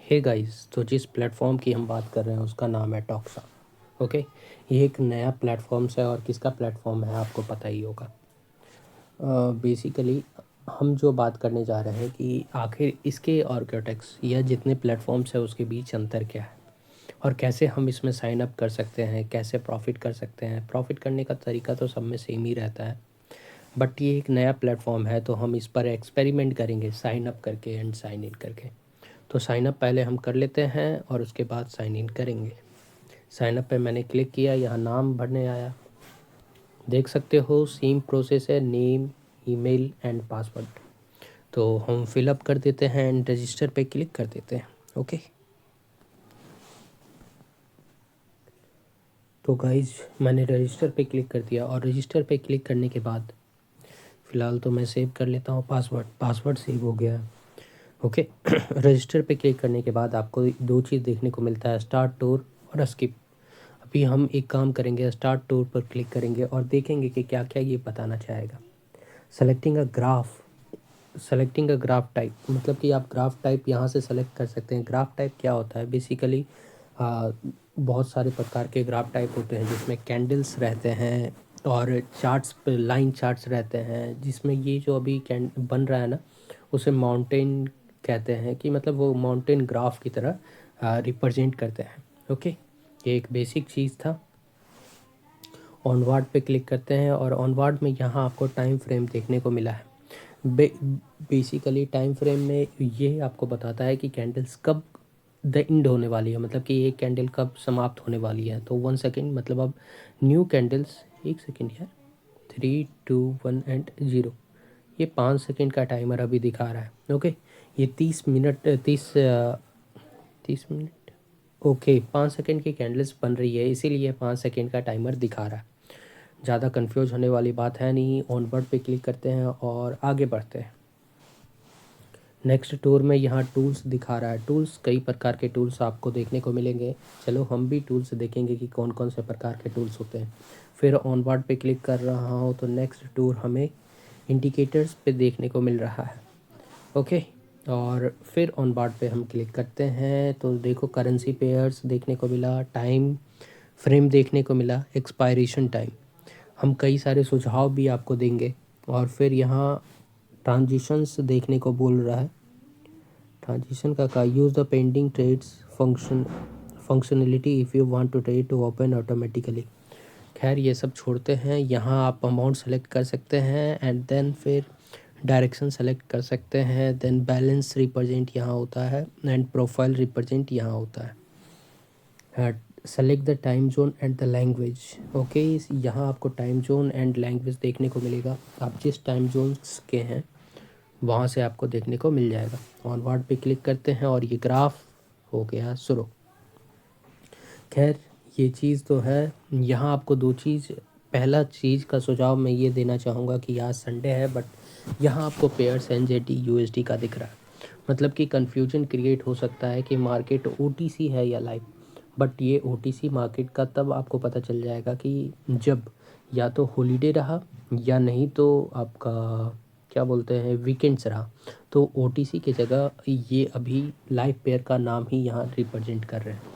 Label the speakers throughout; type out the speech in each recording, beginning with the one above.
Speaker 1: Hey guys, तो जिस platform की हम बात कर रहे हैं उसका नाम है टॉक्सा। ओके, ये एक नया प्लेटफॉर्म है और किसका प्लेटफॉर्म है आपको पता ही होगा। बेसिकली हम जो बात करने जा रहे हैं कि आखिर इसके और क्योटेक्स या जितने प्लेटफॉर्म्स है उसके बीच अंतर क्या है और कैसे हम इसमें साइन अप कर सकते हैं, कैसे प्रॉफिट कर सकते हैं। प्रॉफिट करने का तरीका तो सब में सेम ही रहता है, बट ये एक नया प्लेटफॉर्म है तो हम इस पर एक्सपेरिमेंट करेंगे साइन अप करके एंड साइन इन करके। तो साइन अप पहले हम कर लेते हैं और उसके बाद साइन इन करेंगे। साइन अप पे मैंने क्लिक किया, यहाँ नाम भरने आया, देख सकते हो सेम प्रोसेस है, नेम, ईमेल एंड पासवर्ड। तो हम फिलअप कर देते हैं एंड रजिस्टर पे क्लिक कर देते हैं। ओके, तो गाइज मैंने रजिस्टर पे क्लिक कर दिया और रजिस्टर पे क्लिक करने के बाद फ़िलहाल तो मैं सेव कर लेता हूँ पासवर्ड सेव हो गया है। ओके रजिस्टर पे क्लिक करने के बाद आपको दो चीज़ देखने को मिलता है, स्टार्ट टूर और स्किप। अभी हम एक काम करेंगे, स्टार्ट टूर पर क्लिक करेंगे और देखेंगे कि क्या क्या ये बताना चाहेगा। सेलेक्टिंग अ ग्राफ टाइप, मतलब कि आप ग्राफ टाइप यहाँ से सेलेक्ट कर सकते हैं। ग्राफ टाइप क्या होता है बेसिकली, बहुत सारे प्रकार के ग्राफ टाइप होते हैं जिसमें कैंडल्स रहते हैं और चार्ट्स पे लाइन चार्ट्स रहते हैं, जिसमें ये जो अभी कैंड बन रहा है ना, उसे माउंटेन कहते हैं कि मतलब वो माउंटेन ग्राफ की तरह रिप्रेजेंट करते हैं। ओके, ये एक बेसिक चीज़ था। ऑनवर्ड पे क्लिक करते हैं और ऑनवर्ड में यहाँ आपको टाइम फ्रेम देखने को मिला है। बेसिकली टाइम फ्रेम में ये आपको बताता है कि कैंडल्स कब द एंड होने वाली है, मतलब कि ये कैंडल कब समाप्त होने वाली है। तो 1 सेकेंड मतलब अब न्यू कैंडल्स, 1 सेकेंड यार, 3 2 1 एंड 0, ये 5 सेकेंड का टाइमर अभी दिखा रहा है। ओके, ये 30 मिनट 30 मिनट, ओके 5 सेकेंड की कैंडल्स बन रही है, इसीलिए 5 सेकेंड का टाइमर दिखा रहा है। ज़्यादा कंफ्यूज होने वाली बात है नहीं। ऑनवर्ड पे क्लिक करते हैं और आगे बढ़ते हैं। नेक्स्ट टूर में यहाँ टूल्स दिखा रहा है। टूल्स, कई प्रकार के टूल्स आपको देखने को मिलेंगे। चलो हम भी टूल्स देखेंगे कि कौन कौन से प्रकार के टूल्स होते हैं। फिर ऑनवर्ड पे क्लिक कर रहा हूँ तो नेक्स्ट टूर हमें इंडिकेटर्स पे देखने को मिल रहा है। ओके, और फिर ऑनवर्ड पे हम क्लिक करते हैं तो देखो करेंसी पेयर्स देखने को मिला, टाइम फ्रेम देखने को मिला, एक्सपायरेशन टाइम। हम कई सारे सुझाव भी आपको देंगे। और फिर यहाँ ट्रांजिशंस देखने को बोल रहा है। ट्रांजिशन का use the pending trades functionality if you want to trade to open automatically. खैर ये सब छोड़ते हैं, यहाँ आप अमाउंट सेलेक्ट कर सकते हैं एंड देन फिर डायरेक्शन सेलेक्ट कर सकते हैं। देन बैलेंस रिप्रेजेंट यहाँ होता है एंड प्रोफाइल रिप्रेजेंट यहाँ होता है। Select the time zone and the language. Okay, यहाँ आपको टाइम जोन एंड लैंग्वेज देखने को मिलेगा। आप जिस टाइम जोन्स के हैं वहाँ से आपको देखने को मिल जाएगा। ऑनवर्ड पे क्लिक करते हैं और ये ग्राफ हो गया शुरू। खैर ये चीज़ तो है। यहाँ आपको दो चीज़, पहला चीज़ का सुझाव मैं ये देना चाहूँगा कि आज संडे है बट यहाँ आपको पेयर्स एनजेडी यूएसडी का दिख रहा है, मतलब कि कन्फ्यूजन क्रिएट हो सकता है कि मार्केट ओटीसी है या लाइव। बट ये ओटीसी मार्केट का तब आपको पता चल जाएगा कि जब या तो हॉलीडे रहा या नहीं तो आपका क्या बोलते हैं वीकेंड्स रहा। तो ओटीसी की जगह ये अभी लाइव पेयर का नाम ही यहाँ रिप्रेजेंट कर रहे हैं।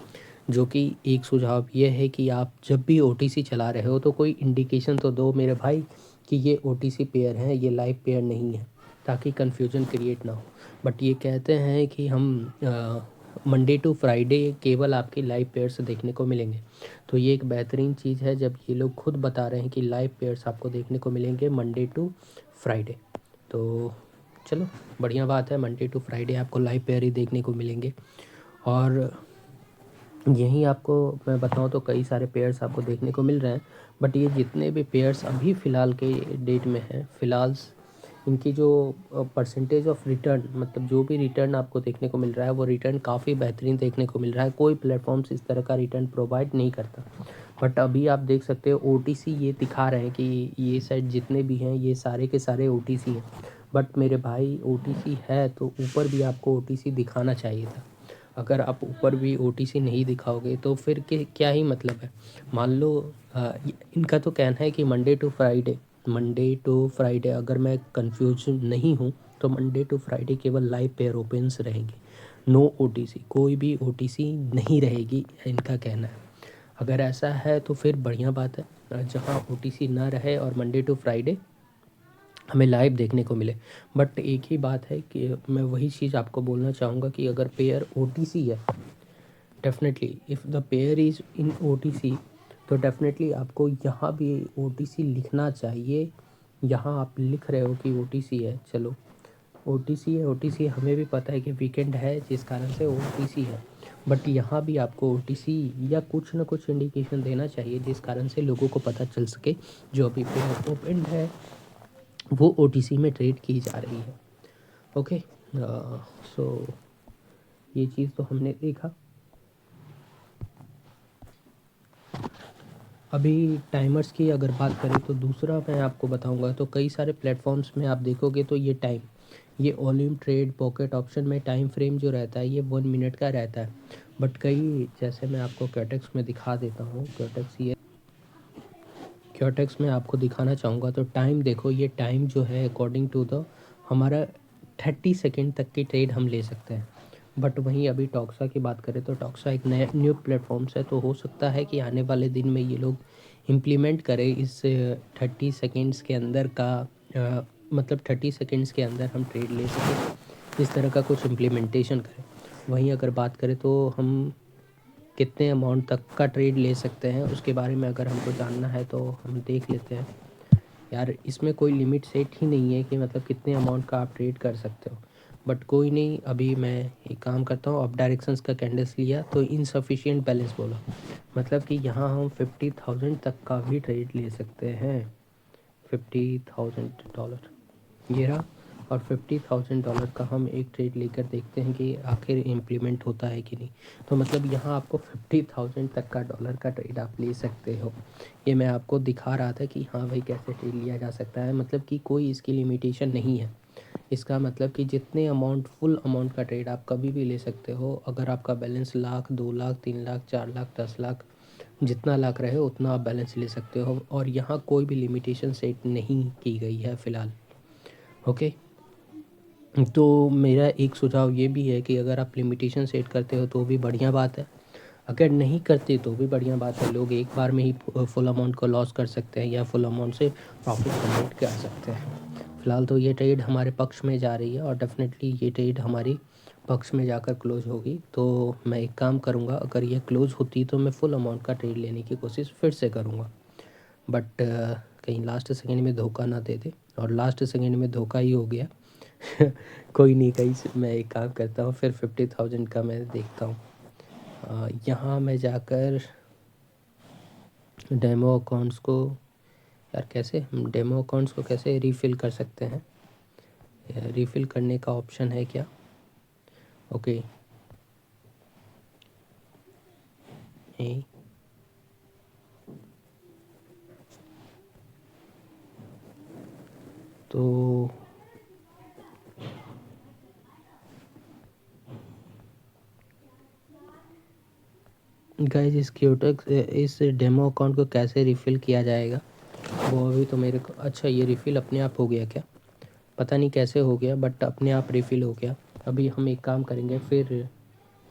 Speaker 1: जो कि एक सुझाव ये है कि आप जब भी ओटीसी चला रहे हो तो कोई इंडिकेशन तो दो मेरे भाई कि ये ओटीसी पेयर है, ये लाइव पेयर नहीं है, ताकि कन्फ्यूजन क्रिएट ना हो। बट ये कहते हैं कि हम मंडे टू फ्राइडे केवल आपके लाइव पेयर्स देखने को मिलेंगे। तो ये एक बेहतरीन चीज़ है जब ये लोग खुद बता रहे हैं कि लाइव पेयर्स आपको देखने को मिलेंगे मंडे टू फ्राइडे। तो चलो बढ़िया बात है, मंडे टू फ्राइडे आपको लाइव पेयर ही देखने को मिलेंगे। और यहीं आपको मैं बताऊं तो कई सारे पेयर्स आपको देखने को मिल रहे हैं। बट ये जितने भी पेयर्स अभी फ़िलहाल के डेट में हैं, फ़िलहाल इनकी जो परसेंटेज ऑफ रिटर्न, मतलब जो भी रिटर्न आपको देखने को मिल रहा है वो रिटर्न काफ़ी बेहतरीन देखने को मिल रहा है। कोई प्लेटफॉर्म्स इस तरह का रिटर्न प्रोवाइड नहीं करता। बट अभी आप देख सकते हो ओटीसी ये दिखा रहे हैं कि ये साइट जितने भी हैं ये सारे के सारे ओटीसी हैं। बट मेरे भाई ओटीसी है तो ऊपर भी आपको ओटीसी दिखाना चाहिए था। अगर आप ऊपर भी ओटीसी नहीं दिखाओगे तो फिर के क्या ही मतलब है। मान लो इनका तो कहना है कि मंडे टू फ्राइडे अगर मैं कंफ्यूज नहीं हूँ तो मंडे टू फ्राइडे केवल लाइव पेयर ओपन्स रहेंगे। नो ओटीसी, कोई भी ओटीसी नहीं रहेगी, इनका कहना है। अगर ऐसा है तो फिर बढ़िया बात है, जहाँ ओटीसी ना रहे और मंडे टू फ्राइडे हमें लाइव देखने को मिले। बट एक ही बात है कि मैं वही चीज़ आपको बोलना चाहूँगा कि अगर पेयर ओटीसी है, definitely if the pair is in OTC, तो डेफिनेटली आपको यहाँ भी ओटीसी लिखना चाहिए। यहाँ आप लिख रहे हो कि ओटीसी है, चलो ओटीसी है, ओटीसी हमें भी पता है कि वीकेंड है जिस कारण से ओटीसी है, बट यहाँ भी आपको ओटीसी या कुछ ना कुछ इंडिकेशन देना चाहिए जिस कारण से लोगों को पता चल सके जो अभी पेयर ओपन है वो ओटीसी में ट्रेड की जा रही है। ओके, सो ये चीज़ तो हमने देखा। अभी टाइमर्स की अगर बात करें तो दूसरा मैं आपको बताऊंगा, तो कई सारे प्लेटफॉर्म्स में आप देखोगे तो ये वॉल्यूम ट्रेड पॉकेट ऑप्शन में टाइम फ्रेम जो रहता है ये 1 मिनट का रहता है। बट कई, जैसे मैं आपको क्योटेक्स में दिखा देता हूँ, क्योटेक्स में आपको दिखाना चाहूँगा तो टाइम देखो, ये टाइम जो है अकॉर्डिंग टू द हमारा 30 सेकेंड तक की ट्रेड हम ले सकते हैं। बट वहीं अभी टॉक्सा की बात करें तो टॉक्सा एक नया न्यू प्लेटफॉर्म्स है, तो हो सकता है कि आने वाले दिन में ये लोग इम्प्लीमेंट करें इस 30 सेकेंड्स के अंदर का, मतलब 30 सेकेंड्स के अंदर हम ट्रेड ले सकें, इस तरह का कुछ इम्प्लीमेंटेशन करें। वहीं अगर बात करें तो हम कितने अमाउंट तक का ट्रेड ले सकते हैं उसके बारे में अगर हमको जानना है तो हम देख लेते हैं। यार इसमें कोई लिमिट सेट ही नहीं है कि मतलब कितने अमाउंट का आप ट्रेड कर सकते हो। बट कोई नहीं, अभी मैं एक काम करता हूँ, अप डायरेक्शंस का कैंडल्स लिया तो इनसफिशिएंट बैलेंस बोला, मतलब कि यहाँ हम 50,000 तक का भी ट्रेड ले सकते हैं। $50,000 ये रहा, और $50,000 का हम एक ट्रेड लेकर देखते हैं कि आखिर इम्प्लीमेंट होता है कि नहीं। तो मतलब यहाँ आपको 50,000 तक का डॉलर का ट्रेड आप ले सकते हो। ये मैं आपको दिखा रहा था कि हाँ भाई कैसे ट्रेड लिया जा सकता है, मतलब कि कोई इसकी लिमिटेशन नहीं है। इसका मतलब कि जितने अमाउंट, फुल अमाउंट का ट्रेड आप कभी भी ले सकते हो। अगर आपका बैलेंस लाख, 2 लाख, 3 लाख, 4 लाख, 10 लाख, जितना लाख रहे उतना आप बैलेंस ले सकते हो, और यहाँ कोई भी लिमिटेशन सेट नहीं की गई है फ़िलहाल। ओके, तो मेरा एक सुझाव ये भी है कि अगर आप लिमिटेशन सेट करते हो तो भी बढ़िया बात है, अगर नहीं करते तो भी बढ़िया बात है। लोग एक बार में ही फुल अमाउंट को लॉस कर सकते हैं या फुल अमाउंट से प्रॉफिट जनरेट कर सकते हैं। फ़िलहाल तो ये ट्रेड हमारे पक्ष में जा रही है और डेफिनेटली ये ट्रेड हमारी पक्ष में जाकर क्लोज होगी। तो मैं एक काम करूँगा, अगर ये क्लोज होती तो मैं फुल अमाउंट का ट्रेड लेने की कोशिश फिर से करूँगा, बट कहीं लास्ट सेकेंड में धोखा ना दे दे, और लास्ट सेकेंड में धोखा ही हो गया। कोई नहीं, कहीं से मैं एक काम करता हूँ, फिर 50,000 का मैं देखता हूँ। यहाँ मैं जाकर डेमो अकाउंट्स को, यार कैसे हम डेमो अकाउंट्स को कैसे रीफ़िल कर सकते हैं, रीफ़िल करने का ऑप्शन है क्या? ओके, नहीं, तो गाइस इस क्यूटेक्स, इस डेमो अकाउंट को कैसे रिफ़िल किया जाएगा वो अभी तो मेरे को, अच्छा ये रिफ़िल अपने आप हो गया क्या? पता नहीं कैसे हो गया, बट अपने आप रिफ़िल हो गया। अभी हम एक काम करेंगे, फिर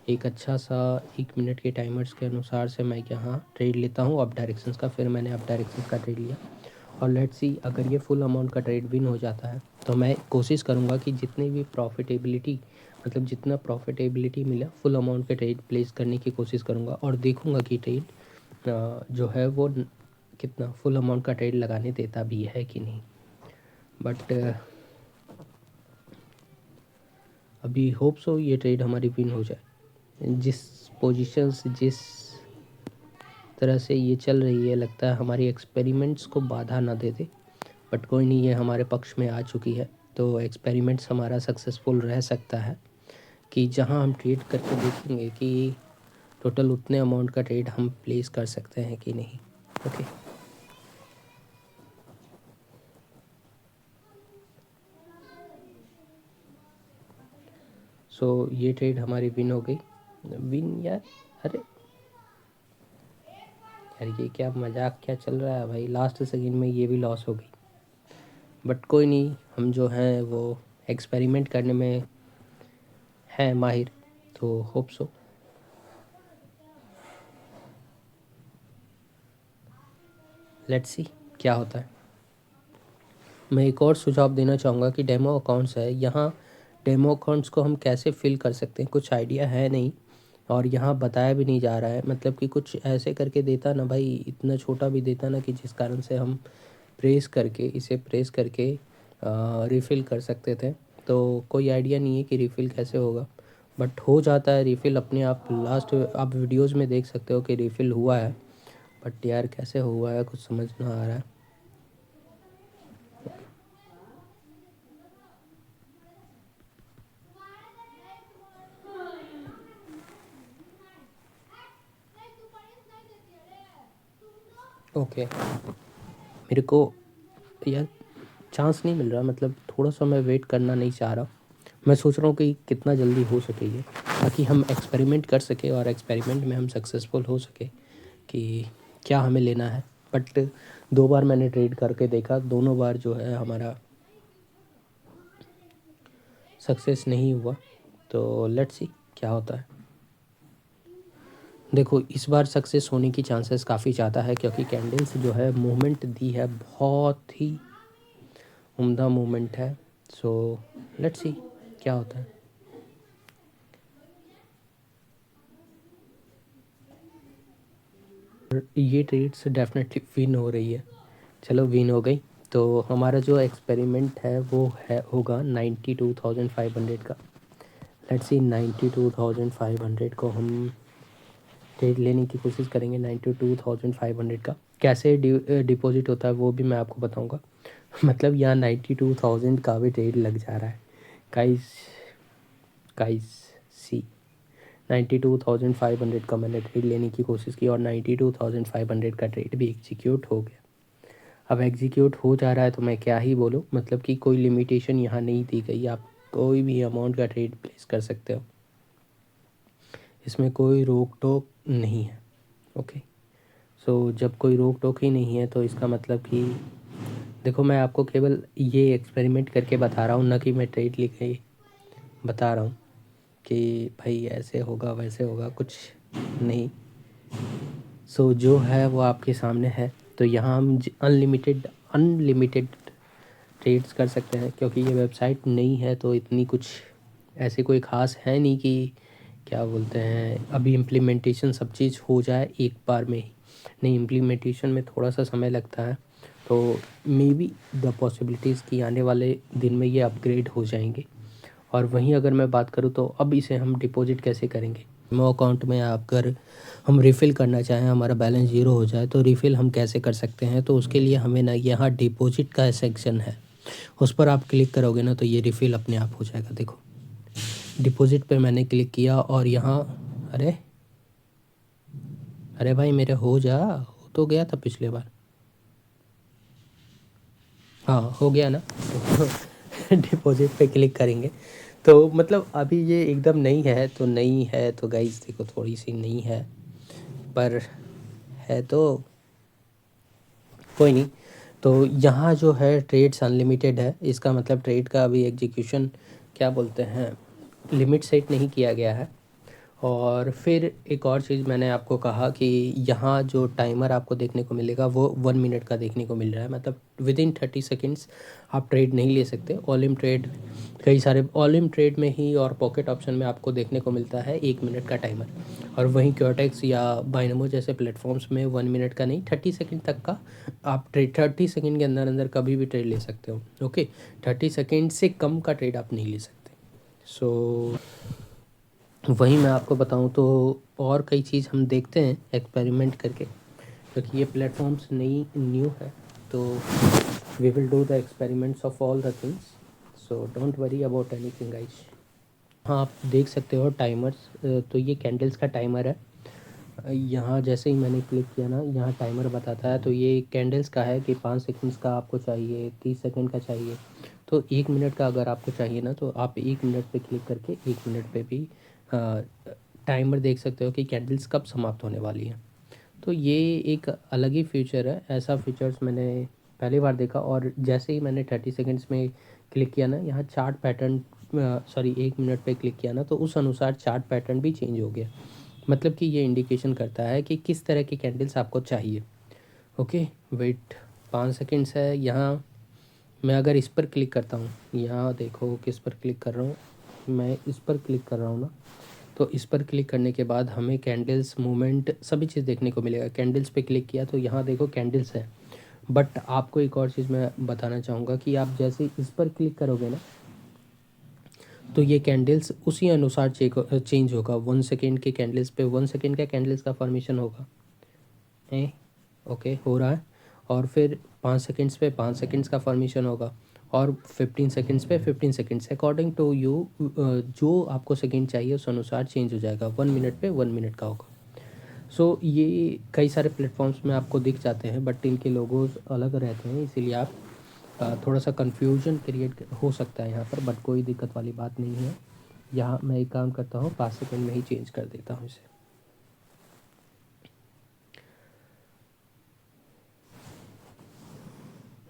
Speaker 1: एक अच्छा सा 1 मिनट के टाइमर्स के अनुसार से मैं यहाँ ट्रेड लेता हूँ अप डायरेक्शंस का। फिर मैंने अप डायरेक्शंस का ट्रेड लिया और लेट्स सी, अगर ये फुल अमाउंट का ट्रेड विन हो जाता है तो मैं कोशिश करूँगा कि जितनी भी प्रॉफिटेबिलिटी, मतलब जितना प्रॉफिटेबिलिटी मिला फुल अमाउंट के ट्रेड प्लेस करने की कोशिश करूँगा, और देखूँगा कि ट्रेड जो है वो कितना फुल अमाउंट का ट्रेड लगाने देता भी है कि नहीं। बट अभी होप सो ये ट्रेड हमारी विन हो जाए। जिस पोजीशन से, जिस तरह से ये चल रही है, लगता है हमारी एक्सपेरिमेंट्स को बाधा ना दे दे। बट कोई नहीं, ये हमारे पक्ष में आ चुकी है, तो एक्सपेरिमेंट्स हमारा सक्सेसफुल रह सकता है कि जहां हम ट्रेड करके देखेंगे कि टोटल उतने अमाउंट का ट्रेड हम प्लेस कर सकते हैं कि नहीं। ओके, सो ये ट्रेड हमारी विन हो गई। विन यार, अरे यार ये क्या मजाक क्या चल रहा है भाई, लास्ट सेकंड में ये भी लॉस हो गई। बट कोई नहीं, हम जो हैं वो एक्सपेरिमेंट करने में हैं माहिर, तो होप सो। लेट्स सी क्या होता है। मैं एक और सुझाव देना चाहूँगा कि डेमो अकाउंट्स है, यहाँ डेमो अकाउंट्स को हम कैसे फिल कर सकते हैं कुछ आइडिया है नहीं, और यहाँ बताया भी नहीं जा रहा है। मतलब कि कुछ ऐसे करके देता ना भाई, इतना छोटा भी देता ना कि जिस कारण से हम इसे प्रेस करके रिफ़िल कर सकते थे। तो कोई आइडिया नहीं है कि रिफ़िल कैसे होगा, बट हो जाता है रिफ़िल अपने आप। लास्ट आप वीडियोज़ में देख सकते हो कि रिफ़िल हुआ है, बट यार कैसे हुआ है कुछ समझ ना आ रहा है। ओके, मेरे को यार चांस नहीं मिल रहा, मतलब थोड़ा सा मैं वेट करना नहीं चाह रहा। मैं सोच रहा हूँ कि कितना जल्दी हो सके ये, ताकि हम एक्सपेरिमेंट कर सके और एक्सपेरिमेंट में हम सक्सेसफुल हो सके कि क्या हमें लेना है। बट 2 बार मैंने ट्रेड करके देखा, दोनों बार जो है हमारा सक्सेस नहीं हुआ। तो लेट्स सी क्या होता है। देखो इस बार सक्सेस होने की चांसेस काफ़ी ज़्यादा है, क्योंकि कैंडल्स जो है मूवमेंट दी है, बहुत ही उम्दा मूवमेंट है। सो लेट्स सी क्या होता है। ये ट्रेड्स डेफिनेटली विन हो रही है, चलो विन हो गई। तो हमारा जो एक्सपेरिमेंट है वो है होगा 92,500 का। लेट्स सी 92,500 को हम ट्रेड लेने की कोशिश करेंगे। 92,500 का कैसे डिपॉजिट होता है वो भी मैं आपको बताऊंगा। मतलब यहाँ 92,000 का भी ट्रेड लग जा रहा है। गाइस गाइस सी, 92,500 का मैंने ट्रेड लेने की कोशिश की और 92,500 का ट्रेड भी एग्जीक्यूट हो गया। अब एग्जीक्यूट हो जा रहा है तो मैं क्या ही बोलूँ, मतलब कि कोई लिमिटेशन यहाँ नहीं दी गई, आप कोई भी अमाउंट का ट्रेड प्लेस कर सकते हो, इसमें कोई रोक टोक नहीं है। ओके, सो जब कोई रोक टोक ही नहीं है तो इसका मतलब कि देखो मैं आपको केवल ये एक्सपेरिमेंट करके बता रहा हूँ, ना कि मैं ट्रेड लेके बता रहा हूँ कि भाई ऐसे होगा वैसे होगा, कुछ नहीं। सो जो है वो आपके सामने है। तो यहाँ हम अनलिमिटेड ट्रेड्स कर सकते हैं, क्योंकि ये वेबसाइट नई है तो इतनी कुछ ऐसे कोई ख़ास है नहीं कि क्या बोलते हैं अभी इम्प्लीमेंटेशन सब चीज़ हो जाए एक बार में ही। नहीं, इम्प्लीमेंटेशन में थोड़ा सा समय लगता है। तो मे बी द पॉसिबिलिटीज़ कि आने वाले दिन में ये अपग्रेड हो जाएंगे। और वहीं अगर मैं बात करूँ तो अब इसे हम डिपॉजिट कैसे करेंगे। डेमो अकाउंट में अगर हम रिफ़िल करना चाहें, हमारा बैलेंस ज़ीरो हो जाए तो रिफ़िल हम कैसे कर सकते हैं। तो उसके लिए हमें ना यहाँ डिपॉजिट का सेक्शन है, उस पर आप क्लिक करोगे ना तो ये रिफ़िल अपने आप हो जाएगा। देखो डिपॉजिट पे मैंने क्लिक किया और यहाँ अरे अरे भाई मेरे हो हो तो गया था पिछले बार। हाँ हो गया ना। तो डिपॉजिट पे क्लिक करेंगे तो मतलब अभी ये एकदम नई है तो नई है तो गाइस देखो थोड़ी सी नई है, पर है तो कोई नहीं। तो यहाँ जो है ट्रेड्स अनलिमिटेड है, इसका मतलब ट्रेड का अभी एग्जीक्यूशन क्या बोलते हैं लिमिट सेट नहीं किया गया है। और फिर एक और चीज़ मैंने आपको कहा कि यहाँ जो टाइमर आपको देखने को मिलेगा वो 1 मिनट का देखने को मिल रहा है, मतलब विदिन 30 सेकेंड्स आप ट्रेड नहीं ले सकते। ऑल इन ट्रेड कई सारे ऑल इन ट्रेड में ही और पॉकेट ऑप्शन में आपको देखने को मिलता है 1 मिनट का टाइमर। और वहीं क्योटेक्स या बाइनमो जैसे प्लेटफॉर्म्स में 1 मिनट का नहीं, 30 सेकेंड तक का आप ट्रेड 30 सेकेंड के अंदर अंदर कभी भी ट्रेड ले सकते हो। ओके, 30 सेकेंड से कम का ट्रेड आप नहीं ले सकते। सो वहीं मैं आपको बताऊं तो और कई चीज़ हम देखते हैं एक्सपेरिमेंट करके, क्योंकि ये प्लेटफॉर्म्स न्यू है। तो we will do the experiments of all the things, so don't worry about anything guys. हाँ आप देख सकते हो टाइमर्स, तो ये कैंडल्स का टाइमर है। यहाँ जैसे ही मैंने क्लिक किया ना यहाँ टाइमर बताता है, तो ये कैंडल्स का है कि 5 सेकंड्स का आपको चाहिए, 30 सेकंड का चाहिए। तो 1 मिनट का अगर आपको चाहिए ना तो आप 1 मिनट पे क्लिक करके 1 मिनट पे भी टाइमर देख सकते हो कि कैंडल्स कब समाप्त होने वाली हैं। तो ये एक अलग ही फीचर है, ऐसा फीचर्स मैंने पहली बार देखा। और जैसे ही मैंने 30 सेकंड्स में क्लिक किया ना यहाँ चार्ट पैटर्न सॉरी 1 मिनट पे क्लिक किया ना तो उस अनुसार चार्ट पैटर्न भी चेंज हो गया। मतलब कि ये इंडिकेशन करता है कि किस तरह की कैंडल्स आपको चाहिए। ओके वेट 5 सेकेंड्स है। यहाँ मैं अगर इस पर क्लिक करता हूँ, यहाँ देखो किस पर क्लिक कर रहा हूँ, मैं इस पर क्लिक कर रहा हूँ ना, तो इस पर क्लिक करने के बाद हमें कैंडल्स मूवमेंट सभी चीज़ देखने को मिलेगा। कैंडल्स पे क्लिक किया तो यहाँ देखो कैंडल्स है। बट आपको एक और चीज़ मैं बताना चाहूँगा कि आप जैसे इस पर क्लिक करोगे ना तो ये कैंडल्स उसी अनुसार चेंज होगा। 1 सेकेंड के कैंडल्स पे 1 सेकेंड का कैंडल्स का फॉर्मेशन होगा है। ओके हो रहा है। और फिर 5 सेकेंड्स पे 5 सेकेंड्स का फॉर्मेशन होगा और 15 सेकेंड्स पे 15 सेकेंड्स अकॉर्डिंग टू यू जो आपको सेकेंड चाहिए उस अनुसार चेंज हो जाएगा। 1 मिनट पे 1 मिनट का होगा। सो ये कई सारे प्लेटफॉर्म्स में आपको दिख जाते हैं बट इनके लोगोज अलग रहते हैं, इसीलिए आप थोड़ा सा कन्फ्यूजन क्रिएट हो सकता है यहाँ पर, बट कोई दिक्कत वाली बात नहीं है। यहाँ मैं एक काम करता हूँ 5 सेकेंड में ही चेंज कर देता हूँ इसे।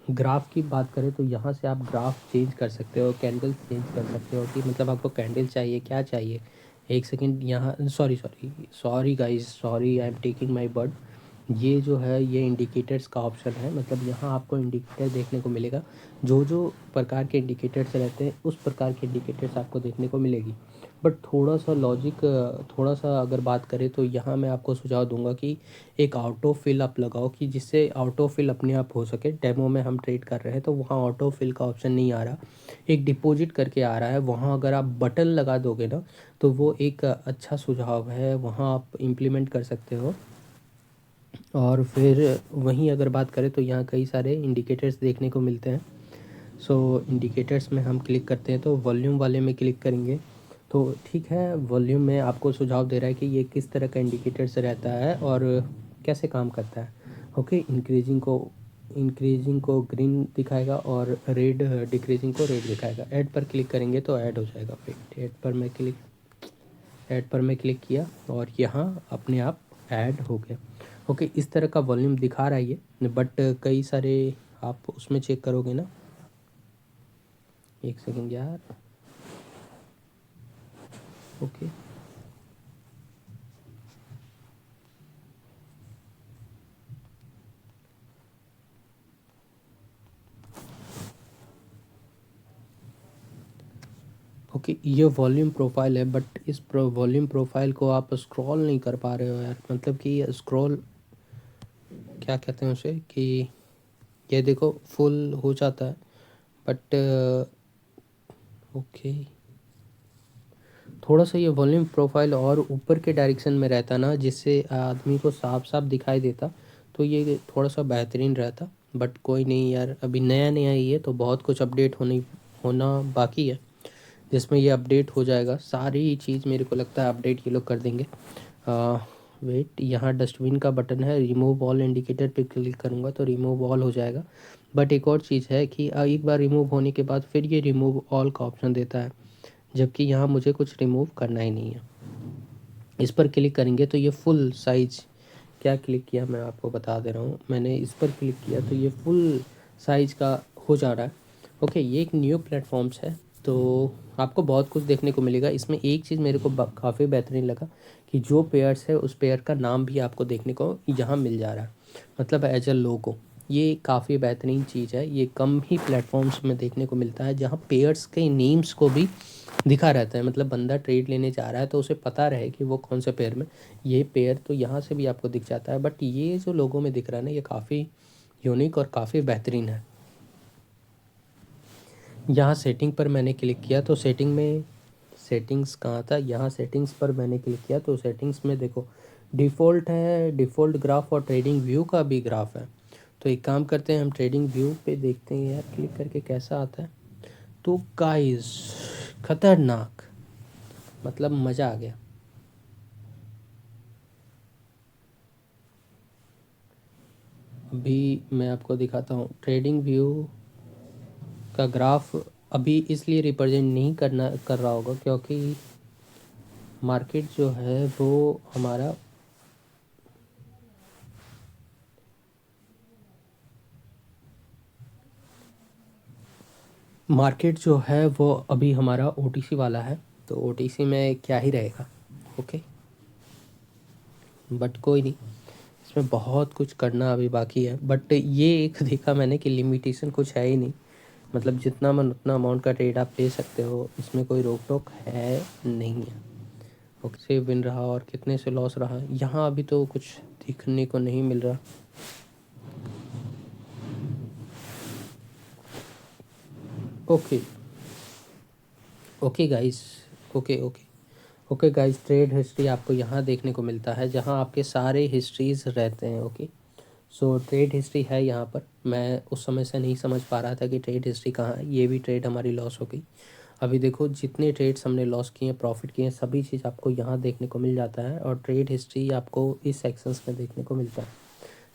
Speaker 1: ग्राफ की बात करें तो यहाँ से आप ग्राफ चेंज कर सकते हो, कैंडल चेंज कर सकते हो कि मतलब आपको कैंडल चाहिए क्या चाहिए। 1 सेकेंड यहाँ sorry sorry sorry guys sorry I am taking my bird. ये जो है ये इंडिकेटर्स का ऑप्शन है, मतलब यहाँ आपको इंडिकेटर देखने को मिलेगा। जो जो प्रकार के इंडिकेटर्स रहते हैं उस प्रकार के इंडिकेटर्स आपको देखने को मिलेगी। बट थोड़ा सा लॉजिक, थोड़ा सा अगर बात करें तो यहाँ मैं आपको सुझाव दूंगा कि एक ऑटो फिल आप लगाओ कि जिससे ऑटो फिल अपने आप हो सके। डेमो में हम ट्रेड कर रहे हैं तो वहाँ ऑटो फिल का ऑप्शन नहीं आ रहा, एक डिपॉजिट करके आ रहा है। वहाँ अगर आप बटन लगा दोगे ना तो वो एक अच्छा सुझाव है, वहाँ आप इम्प्लीमेंट कर सकते हो। और फिर वहीं अगर बात करें तो यहाँ कई सारे इंडिकेटर्स देखने को मिलते हैं। सो इंडिकेटर्स में हम क्लिक करते हैं तो वॉल्यूम वाले में क्लिक करेंगे तो ठीक है, वॉल्यूम में आपको सुझाव दे रहा है कि ये किस तरह का इंडिकेटर्स रहता है और कैसे काम करता है। ओके इंक्रीजिंग को ग्रीन दिखाएगा और रेड डिक्रीजिंग को रेड दिखाएगा। ऐड पर क्लिक करेंगे तो ऐड हो जाएगा। फिर ऐड पर मैं क्लिक किया और यहाँ अपने आप ऐड हो गया। ओके इस तरह का वॉल्यूम दिखा रहा है ये, बट कई सारे आप उसमें चेक करोगे ना। 1 सेकेंड यार। ओके ओके ये वॉल्यूम प्रोफाइल है, बट इस वॉल्यूम प्रोफाइल को आप स्क्रॉल नहीं कर पा रहे हो यार। मतलब कि ये स्क्रॉल क्या कहते हैं उसे, कि ये देखो फुल हो जाता है बट ओके थोड़ा सा ये वॉल्यूम प्रोफाइल और ऊपर के डायरेक्शन में रहता ना जिससे आदमी को साफ साफ दिखाई देता तो ये थोड़ा सा बेहतरीन रहता। बट कोई नहीं यार, अभी नया नया ही है तो बहुत कुछ अपडेट होना बाकी है, जिसमें ये अपडेट हो जाएगा। सारी चीज़ मेरे को लगता है अपडेट ये लोग कर देंगे। वेट यहाँ डस्टबिन का बटन है, रिमूव ऑल इंडिकेटर पे क्लिक करूँगा तो रिमूव ऑल हो जाएगा। बट एक और चीज़ है कि एक बार रिमूव होने के बाद फिर ये रिमूव ऑल का ऑप्शन देता है, जबकि यहाँ मुझे कुछ रिमूव करना ही नहीं है। इस पर क्लिक करेंगे तो ये फुल साइज, क्या क्लिक किया मैं आपको बता दे रहा हूँ, मैंने इस पर क्लिक किया तो ये फुल साइज का हो जा रहा है। ओके ये एक न्यू प्लेटफॉर्म्स है तो आपको बहुत कुछ देखने को मिलेगा इसमें। एक चीज़ मेरे को काफ़ी बेहतरीन लगा कि जो पेयर्स है उस पेयर का नाम भी आपको देखने को यहाँ मिल जा रहा है, मतलब एज अ लोगो। ये काफ़ी बेहतरीन चीज़ है, ये कम ही प्लेटफॉर्म्स में देखने को मिलता है जहाँ पेयर्स के नेम्स को भी दिखा रहता है। मतलब बंदा ट्रेड लेने जा रहा है तो उसे पता रहे कि वो कौन से पेयर में, ये पेयर तो यहाँ से भी आपको दिख जाता है। बट ये जो लोगों में दिख रहा है ना ये काफ़ी यूनिक और काफ़ी बेहतरीन है। यहाँ सेटिंग पर मैंने क्लिक किया तो सेटिंग में, सेटिंग्स कहाँ था, यहाँ सेटिंग्स पर मैंने क्लिक किया तो सेटिंग्स में देखो डिफ़ॉल्ट है, डिफ़ॉल्ट ग्राफ और ट्रेडिंग व्यू का भी ग्राफ है। तो एक काम करते हैं हम ट्रेडिंग व्यू पे देखते हैं यार क्लिक करके कैसा आता है। तो गाइस खतरनाक, मतलब मज़ा आ गया। अभी मैं आपको दिखाता हूँ ट्रेडिंग व्यू का ग्राफ। अभी इसलिए रिप्रेजेंट नहीं कर रहा होगा क्योंकि मार्केट जो है वो हमारा मार्केट जो है वो अभी हमारा ओटीसी वाला है, तो ओटीसी में क्या ही रहेगा। ओके, बट कोई नहीं, इसमें बहुत कुछ करना अभी बाकी है। बट ये एक देखा मैंने कि लिमिटेशन कुछ है ही नहीं, मतलब जितना मन उतना अमाउंट का ट्रेड आप ले सकते हो, इसमें कोई रोक टोक है नहीं है। ओके, से विन रहा और कितने से लॉस रहा यहाँ अभी तो कुछ दिखने को नहीं मिल रहा। Okay okay guys, okay okay okay guys, trade history आपको यहाँ देखने को मिलता है जहाँ आपके सारे हिस्ट्रीज रहते हैं। ओके, सो ट्रेड हिस्ट्री है यहाँ पर। मैं उस समय से नहीं समझ पा रहा था कि ट्रेड हिस्ट्री कहाँ है। ये भी ट्रेड हमारी लॉस हो गई। अभी देखो जितने ट्रेड्स हमने लॉस किए हैं, प्रॉफिट किए हैं, सभी चीज़ आपको यहाँ देखने को मिल जाता है। और ट्रेड हिस्ट्री आपको इस सेक्शंस में देखने को मिलता है।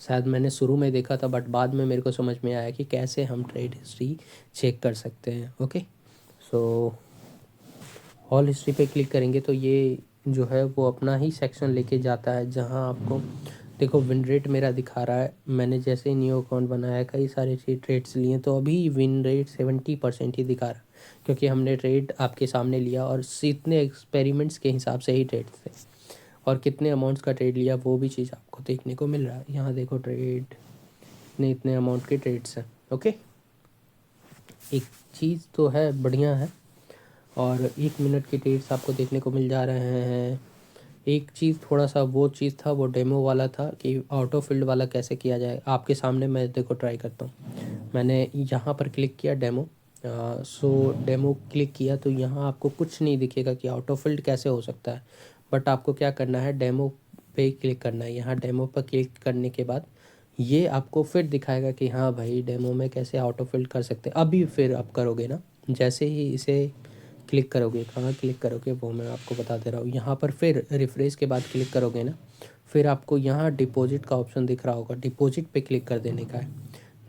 Speaker 1: शायद मैंने शुरू में देखा था, बट बाद में मेरे को समझ में आया कि कैसे हम ट्रेड हिस्ट्री चेक कर सकते हैं। ओके, सो ऑल हिस्ट्री पे क्लिक करेंगे तो ये जो है वो अपना ही सेक्शन लेके जाता है, जहाँ आपको देखो विन रेट मेरा दिखा रहा है। मैंने जैसे ही न्यू अकाउंट बनाया, कई सारे ट्रेड्स लिए, तो अभी विन रेट 70% ही दिखा रहा है, क्योंकि हमने ट्रेड आपके सामने लिया और इतने एक्सपेरिमेंट्स के हिसाब से ही ट्रेड्स थे। और कितने अमाउंट्स का ट्रेड लिया वो भी चीज़ आपको देखने को मिल रहा है। यहाँ देखो ट्रेड, इतने इतने अमाउंट के ट्रेड्स हैं। ओके, एक चीज़ तो है, बढ़िया है। और 1 मिनट के ट्रेड्स आपको देखने को मिल जा रहे हैं। एक चीज़ थोड़ा सा वो चीज़ था, वो डेमो वाला था कि ऑटो फील्ड वाला कैसे किया जाए। आपके सामने मैं देखो ट्राई करता हूँ। मैंने यहाँ पर क्लिक किया डेमो, सो डेमो क्लिक किया तो यहाँ आपको कुछ नहीं दिखेगा कि ऑटो फील्ड कैसे हो सकता है। बट आपको क्या करना है, डेमो पे क्लिक करना है। यहाँ डेमो पर क्लिक करने के बाद ये आपको फिर दिखाएगा कि हाँ भाई डेमो में कैसे ऑटो फिल्ड कर सकते हैं। अभी फिर आप करोगे ना, जैसे ही इसे क्लिक करोगे, कहाँ क्लिक करोगे वो मैं आपको बता दे रहा हूँ। यहाँ पर फिर रिफ्रेश के बाद क्लिक करोगे ना, फिर आपको यहाँ डिपॉजिट का ऑप्शन दिख रहा होगा, डिपॉजिट पे क्लिक कर देने का है।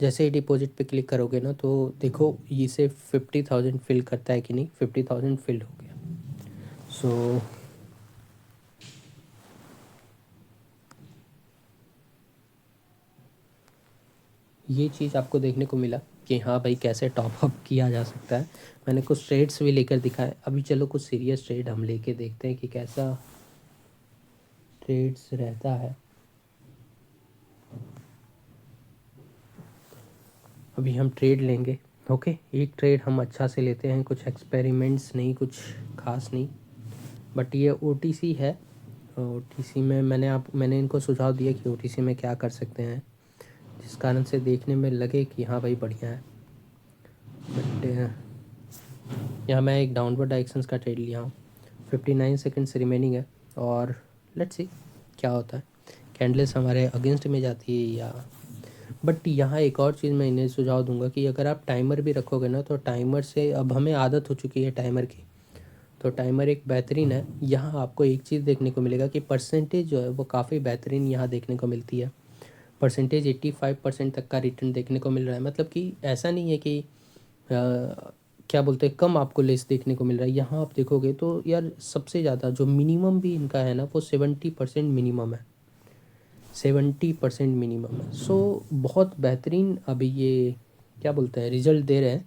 Speaker 1: जैसे ही डिपॉजिट पे क्लिक करोगे ना, तो देखो इसे 50,000 फिल करता है कि नहीं। 50,000 फिल्ड हो गया। सो ये चीज़ आपको देखने को मिला कि हाँ भाई कैसे टॉप अप किया जा सकता है। मैंने कुछ ट्रेड्स भी लेकर दिखाए। अभी चलो कुछ सीरियस ट्रेड हम लेके देखते हैं कि कैसा ट्रेड्स रहता है। अभी हम ट्रेड लेंगे। ओके, एक ट्रेड हम अच्छा से लेते हैं, कुछ एक्सपेरिमेंट्स नहीं, कुछ खास नहीं। बट ये ओटीसी है। ओटीसी में मैंने इनको सुझाव दिया कि ओटीसी में क्या कर सकते हैं, जिस कारण से देखने में लगे कि हाँ भाई बढ़िया है। बट यहाँ मैं एक डाउनवर्ड डायरेक्शंस का ट्रेड लिया हूँ। 59 सेकेंड्स रिमेनिंग है और लेट्स सी क्या होता है। कैंडल्स हमारे अगेंस्ट में जाती है या। बट यहाँ एक और चीज़ मैं इन्हें सुझाव दूंगा कि अगर आप टाइमर भी रखोगे ना, तो टाइमर से अब हमें आदत हो चुकी है टाइमर की, तो टाइमर एक बेहतरीन है। यहाँ आपको एक चीज़ देखने को मिलेगा कि परसेंटेज जो है वो काफ़ी बेहतरीन यहाँ देखने को मिलती है। परसेंटेज 85% तक का रिटर्न देखने को मिल रहा है। मतलब कि ऐसा नहीं है कि क्या बोलते हैं कम आपको लेस देखने को मिल रहा है। यहाँ आप देखोगे तो यार सबसे ज़्यादा जो मिनिमम भी इनका है ना, वो 70% मिनिमम है। 70% मिनिमम है। सो बहुत बेहतरीन अभी ये क्या बोलते हैं रिजल्ट दे रहे हैं।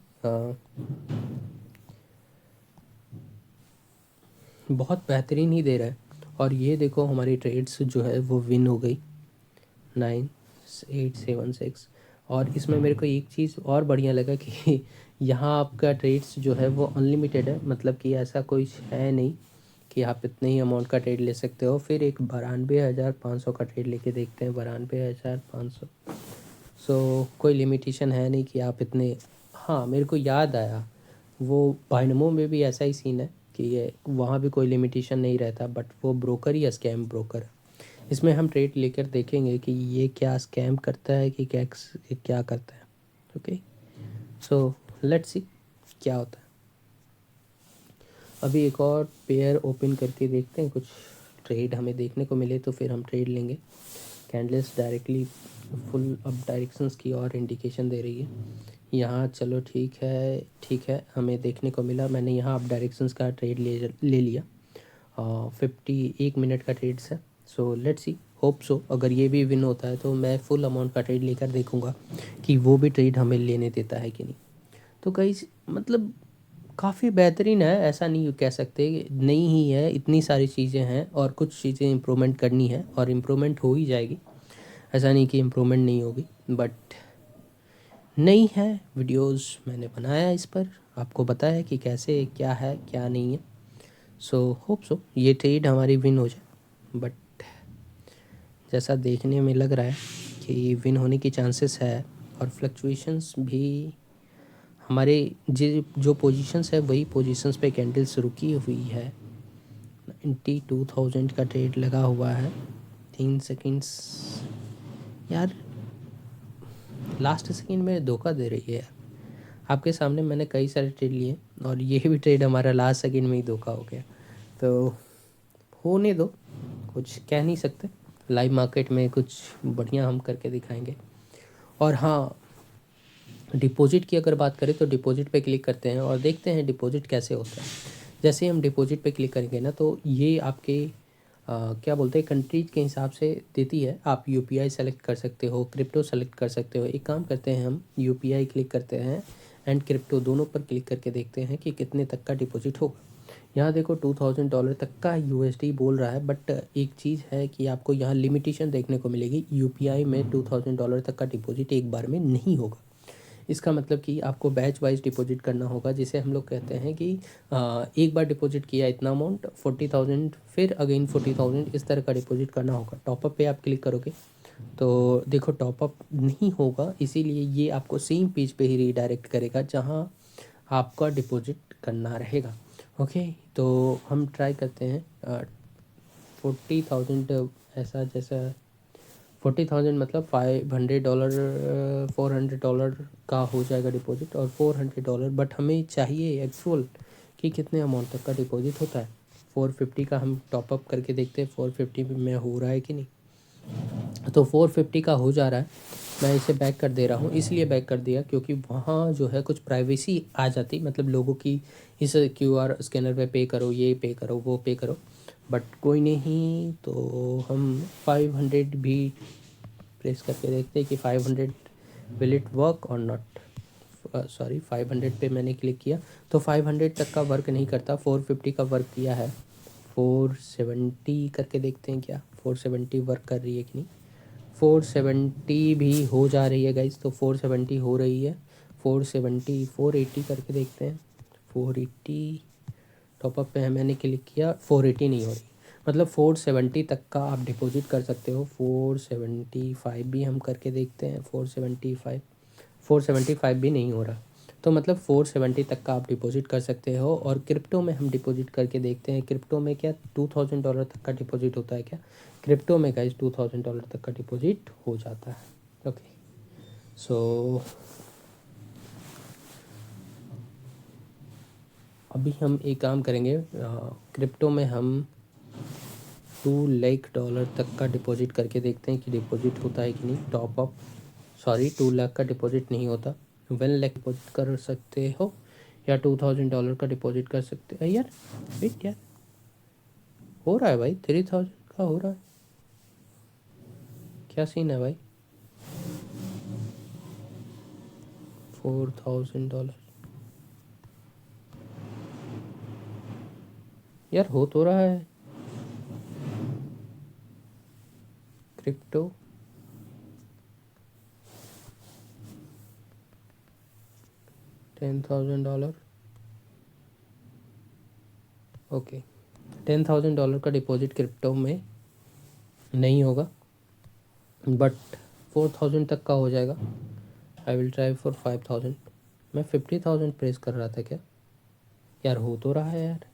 Speaker 1: बहुत बेहतरीन ही दे रहा है। और ये देखो हमारी ट्रेड्स जो है वो विन हो गई 9876। और इसमें मेरे को एक चीज़ और बढ़िया लगा कि यहाँ आपका ट्रेड्स जो है वो अनलिमिटेड है। मतलब कि ऐसा कोई है नहीं कि आप इतने ही अमाउंट का ट्रेड ले सकते हो। फिर एक 92,500 का ट्रेड लेके देखते हैं, 92,500। सो कोई लिमिटेशन है नहीं कि आप इतने। हाँ मेरे को याद आया, वो बाइनमो में भी ऐसा ही सीन है कि ये वहाँ भी कोई लिमिटेशन नहीं रहता, बट वो ब्रोकर ही स्कैम ब्रोकर है। इसमें हम ट्रेड लेकर देखेंगे कि ये क्या स्कैम करता है कि क्या क्या करता है। ओके, सो लेट्स सी क्या होता है। अभी एक और पेयर ओपन करके देखते हैं, कुछ ट्रेड हमें देखने को मिले तो फिर हम ट्रेड लेंगे। Candles directly full up directions की और इंडिकेशन दे रही है यहाँ। चलो ठीक है ठीक है, हमें देखने को मिला। मैंने यहाँ अप डायरेक्शंस का ट्रेड ले लिया। 51 मिनट का ट्रेड्स है। So let's see, hope so अगर ये भी विन होता है तो मैं फुल अमाउंट का ट्रेड लेकर देखूंगा कि वो भी ट्रेड हमें लेने देता है कि नहीं। तो गाइस मतलब काफ़ी बेहतरीन है, ऐसा नहीं कह सकते, नहीं ही है, इतनी सारी चीज़ें हैं और कुछ चीज़ें इम्प्रूवमेंट करनी है और इम्प्रूवमेंट हो ही जाएगी, ऐसा नहीं कि इम्प्रूवमेंट नहीं होगी, बट नहीं है। वीडियोस मैंने बनाया इस पर, आपको बताया कि कैसे क्या है क्या नहीं है। सो होप सो ये ट्रेड हमारी विन हो जाए, बट जैसा देखने में लग रहा है कि विन होने की चांसेस है और फ्लक्चुएशंस भी हमारे जो पोजीशंस है वही पोजीशंस पे कैंडल्स रुकी हुई है। 92,000 का ट्रेड लगा हुआ है, 3 सेकंड्स। यार लास्ट सेकंड में धोखा दे रही है यार। आपके सामने मैंने कई सारे ट्रेड लिए और ये भी ट्रेड हमारा लास्ट सेकंड में ही धोखा हो गया, तो होने दो, कुछ कह नहीं सकते। लाइव मार्केट में कुछ बढ़िया हम करके दिखाएंगे। और हाँ, डिपॉजिट की अगर बात करें तो डिपॉजिट पे क्लिक करते हैं और देखते हैं डिपॉजिट कैसे होता है। जैसे हम डिपॉजिट पे क्लिक करेंगे ना, तो ये आपके क्या बोलते हैं, कंट्रीज के हिसाब से देती है। आप यूपीआई सेलेक्ट कर सकते हो, क्रिप्टो सेलेक्ट कर सकते हो। एक काम करते हैं, हम यूपीआई क्लिक करते हैं एंड क्रिप्टो दोनों पर क्लिक करके देखते हैं कि कितने तक का डिपॉजिट होगा। यहाँ देखो $2,000 तक का यूएसडी बोल रहा है, बट एक चीज़ है कि आपको यहाँ लिमिटेशन देखने को मिलेगी। यूपीआई में $2,000 तक का डिपॉजिट एक बार में नहीं होगा। इसका मतलब कि आपको बैच वाइज डिपॉजिट करना होगा, जिसे हम लोग कहते हैं कि एक बार डिपॉजिट किया इतना अमाउंट 40,000, फिर अगेन 40,000, इस तरह का डिपॉजिट करना होगा। टॉपअप पे आप क्लिक करोगे तो देखो टॉपअप नहीं होगा, इसीलिए ये आपको सेम पेज पे ही रीडायरेक्ट करेगा जहाँ आपका डिपॉजिट करना रहेगा। ओके, तो हम ट्राई करते हैं 40,000, ऐसा जैसा 40,000 मतलब $500, $400 का हो जाएगा डिपॉजिट और $400, बट हमें चाहिए एक्चुअल कि कितने अमाउंट तक का डिपॉजिट होता है। 450 का हम टॉपअप करके देखते हैं 450 में हो रहा है कि नहीं। तो 450 का हो जा रहा है। मैं इसे बैक कर दे रहा हूँ, इसलिए बैक कर दिया क्योंकि वहाँ जो है कुछ प्राइवेसी आ जाती, मतलब लोगों की इस क्यूआर स्कैनर पे पे करो, ये पे करो, वो पे करो, बट कोई नहीं। तो हम 500 भी प्रेस करके देखते हैं कि 500 विल इट वर्क और नॉट। सॉरी, 500 पे मैंने क्लिक किया तो 500 तक का वर्क नहीं करता, 450 का वर्क किया है। 470 करके देखते हैं क्या 470 वर्क कर रही है कि नहीं। 470 भी हो जा रही है गाइस, तो 470 हो रही है। 470, 480 करके देखते हैं। 480 टॉपअप पे है, मैंने क्लिक किया, 480 नहीं हो रही, मतलब 470 तक का आप डिपॉजिट कर सकते हो। 475 भी हम करके देखते हैं। 475 भी नहीं हो रहा, तो मतलब 470 तक का आप डिपॉजिट कर सकते हो। और क्रिप्टो में हम डिपॉजिट करके देखते हैं। क्रिप्टो में क्या $2,000 तक का डिपॉजिट होता है क्या? क्रिप्टो में गाइस $2,000 तक का डिपॉजिट हो जाता है। ओके, सो अभी हम एक काम करेंगे, क्रिप्टो में हम $2 लाख तक का डिपॉजिट करके देखते हैं कि डिपॉजिट होता है कि नहीं। टॉपअप, सॉरी, 2 लाख का डिपॉजिट नहीं होता, 1 लाख डिपॉजिट कर सकते हो या $2,000 का डिपॉजिट कर सकते हो। यार वेट यार, हो रहा है भाई, 3,000 का हो रहा है, क्या सीन है भाई। $4,000 यार हो तो रहा है क्रिप्टो। $10,000, ओके, $10,000 का डिपॉजिट क्रिप्टो में नहीं होगा, बट 4,000 तक का हो जाएगा। I will try for 5,000। मैं 50,000 प्रेस कर रहा था क्या? यार हो तो रहा है यार।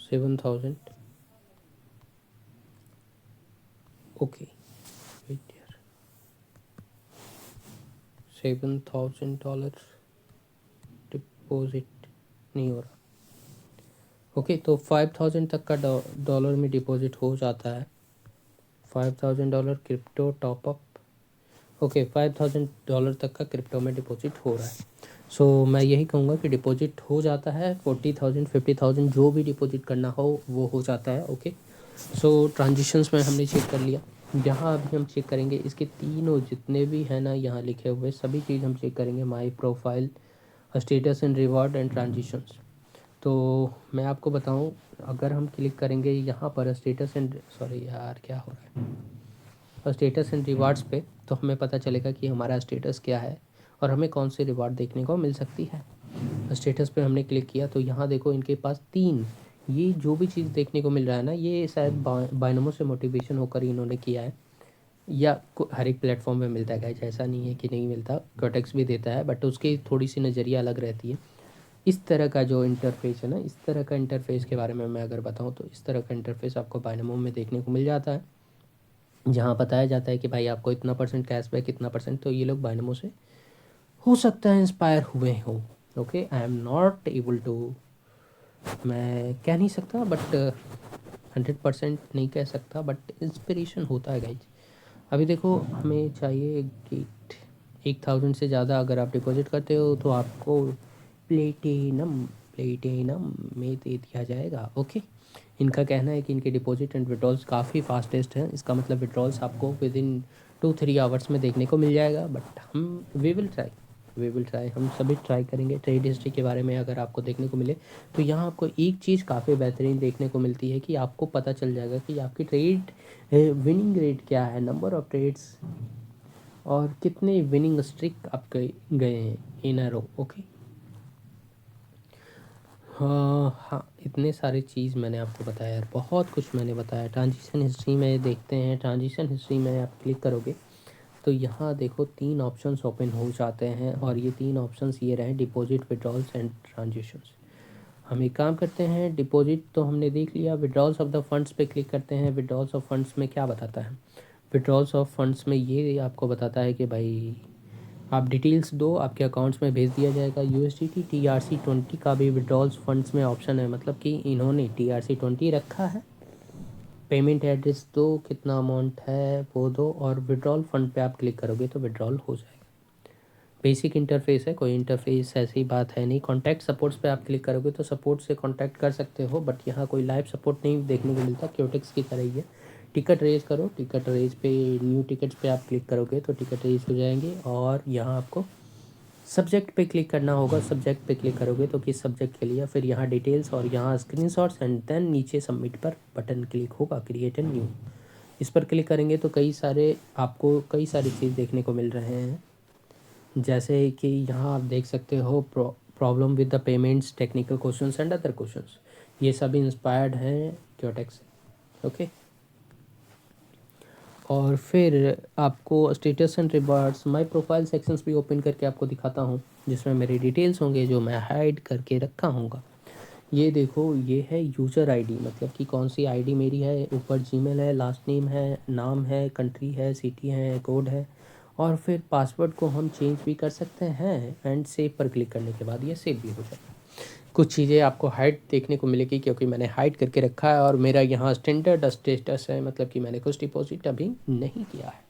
Speaker 1: 7,000, ओके, वेट यार, $7,000 डिपॉजिट नहीं हो रहा। ओके, तो 5,000 तक का डॉलर में डिपॉजिट हो जाता है। $5,000 क्रिप्टो टॉपअप, ओके, $5,000 तक का क्रिप्टो में डिपॉजिट हो रहा है। सो मैं यही कहूँगा कि डिपॉजिट हो जाता है। 40,000, 50,000 जो भी डिपॉजिट करना हो वो हो जाता है। ओके, सो ट्रांजिशंस में हमने चेक कर लिया, यहाँ अभी हम चेक करेंगे इसके तीनों जितने भी हैं ना यहाँ लिखे हुए सभी चीज़ हम चेक करेंगे। My profile, status and reward and transitions. तो मैं आपको बताऊं, अगर हम क्लिक करेंगे यहाँ पर स्टेटस एंड, सॉरी यार क्या हो रहा है, स्टेटस एंड रिवार्ड्स पे, तो हमें पता चलेगा कि हमारा स्टेटस क्या है और हमें कौन सी रिवार्ड देखने को मिल सकती है। स्टेटस पे हमने क्लिक किया तो यहाँ देखो इनके पास 3, ये जो भी चीज़ देखने को मिल रहा है ना, ये शायद बायनोमो से मोटिवेशन होकर इन्होंने किया है, या हर एक प्लेटफॉर्म पे मिलता है गाइस, ऐसा नहीं है कि नहीं मिलता, क्योटेक्स भी देता है, बट उसकी थोड़ी सी नज़रिया अलग रहती है। इस तरह का जो इंटरफेस है ना, इस तरह का इंटरफेस के बारे में मैं अगर बताऊं तो इस तरह का इंटरफेस आपको बायनोमो में देखने को मिल जाता है, जहाँ बताया जाता है कि भाई आपको इतना परसेंट कैशबैक, इतना परसेंट। तो ये लोग बायनोमो से हो सकता है इंस्पायर हुए हों। Okay, I am not able to, मैं कह नहीं सकता, बट 100% नहीं कह सकता, बट इंस्पिरेशन होता है गाइज। अभी देखो हमें चाहिए गेट 1000 से ज़्यादा अगर आप डिपॉजिट करते हो तो आपको प्लेटिनम प्लेटिनम में दे दिया जाएगा। ओके, इनका कहना है कि इनके डिपॉजिट एंड विड्रॉल्स काफ़ी फास्टेस्ट हैं, इसका मतलब विड्रॉल्स आपको विद इन 2-3 आवर्स में देखने को मिल जाएगा। बट हम वी विल ट्राई, हम सभी ट्राई करेंगे। ट्रेड हिस्ट्री के बारे में अगर आपको देखने को मिले तो यहाँ आपको एक चीज़ काफ़ी बेहतरीन देखने को मिलती है कि आपको पता चल जाएगा कि आपकी ट्रेड विनिंग रेट क्या है, नंबर ऑफ ट्रेड्स, और कितने विनिंग स्ट्रिक आपके गए हैं इन अ रो। ओके, हाँ हाँ, इतने सारे चीज़ मैंने आपको बताया यार, बहुत कुछ मैंने बताया। ट्रांजिशन हिस्ट्री में देखते हैं, ट्रांजिशन हिस्ट्री में आप क्लिक करोगे तो यहाँ देखो 3 ऑप्शंस ओपन हो जाते हैं, और ये 3 ऑप्शंस ये रहे, डिपॉजिट, विड्रॉल्स एंड ट्रांजिशंस। हम एक काम करते हैं, डिपॉजिट तो हमने देख लिया, विड्रॉल्स ऑफ द फंड्स पे क्लिक करते हैं। विड्रॉल्स ऑफ फंड्स में क्या बताता है? विड्रॉल्स ऑफ फंड्स में ये आपको बताता है कि भाई आप डिटेल्स दो, आपके अकाउंट्स में भेज दिया जाएगा। USDT TRC20 का भी विड्रॉल्स फंड्स में ऑप्शन है, मतलब कि इन्होंने TRC20 रखा है। पेमेंट एड्रेस दो, कितना अमाउंट है वो दो, और विड्रॉल फंड पे आप क्लिक करोगे तो विड्रॉल हो जाएगा। बेसिक इंटरफेस है, कोई इंटरफेस ऐसी बात है नहीं। कॉन्टैक्ट सपोर्ट्स पे आप क्लिक करोगे तो सपोर्ट से कॉन्टैक्ट कर सकते हो, बट यहाँ कोई लाइव सपोर्ट नहीं देखने को मिलता, क्योटेक्स की तरह ही है। टिकट रेज करो, टिकट रेज पे न्यू टिकट्स पे आप क्लिक करोगे तो टिकट रेज हो जाएंगे, और यहाँ आपको सब्जेक्ट पे क्लिक करना होगा। सब्जेक्ट पे क्लिक करोगे तो किस सब्जेक्ट के लिए, फिर यहाँ डिटेल्स और यहाँ स्क्रीनशॉट्स, एंड देन नीचे सबमिट पर बटन क्लिक होगा, क्रिएट एंड न्यू। इस पर क्लिक करेंगे तो आपको कई सारी चीज़ देखने को मिल रहे हैं, जैसे कि यहाँ आप देख सकते हो problem with the payments, technical questions and other questions, ये सब इंस्पायर्ड हैं क्योटेक्स से। ओके, और फिर आपको status and rewards, my profile sections भी ओपन करके आपको दिखाता हूँ, जिसमें मेरी डिटेल्स होंगे जो मैं हाइड करके रखा हूँगा। ये देखो, ये है यूज़र आईडी, मतलब कि कौन सी आईडी मेरी है। ऊपर जीमेल है, लास्ट नेम है, नाम है, कंट्री है, सिटी है, कोड है, और फिर पासवर्ड को हम चेंज भी कर सकते हैं। एंड सेव पर क्लिक करने के बाद ये सेव भी हो जाएगा। कुछ चीज़ें आपको हाइड देखने को मिलेगी क्योंकि मैंने हाइड करके रखा है, और मेरा यहाँ स्टैंडर्ड स्टेटस है, मतलब कि मैंने कुछ डिपॉजिट अभी नहीं किया है।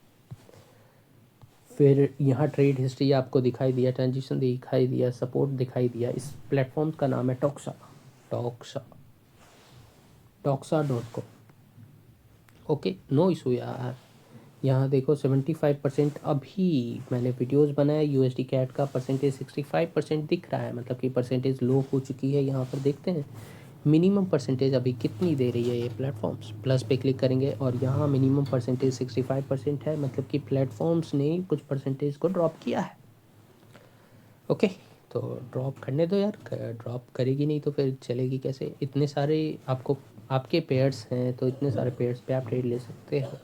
Speaker 1: फिर यहाँ ट्रेड हिस्ट्री आपको दिखाई दिया, ट्रांजिशन दिखाई दिया, सपोर्ट दिखाई दिया। इस प्लेटफॉर्म का नाम है टॉक्सा, टॉक्सा टॉक्सा.com। ओके, नो इशू यार। यहाँ देखो 75% अभी मैंने वीडियोस बनाया, USD कैट का परसेंटेज 65% दिख रहा है, मतलब कि परसेंटेज लो हो चुकी है। यहाँ पर देखते हैं मिनिमम परसेंटेज अभी कितनी दे रही है ये प्लेटफॉर्म्स। प्लस पे क्लिक करेंगे और यहाँ मिनिमम परसेंटेज 65% है, मतलब कि प्लेटफॉर्म्स ने कुछ परसेंटेज को ड्रॉप किया है। ओके, तो ड्रॉप करने दो यार, ड्रॉप करेगी नहीं तो फिर चलेगी कैसे? इतने सारे आपके पेयर्स हैं, तो इतने सारे पेयर्स पे आप ट्रेड ले सकते हो।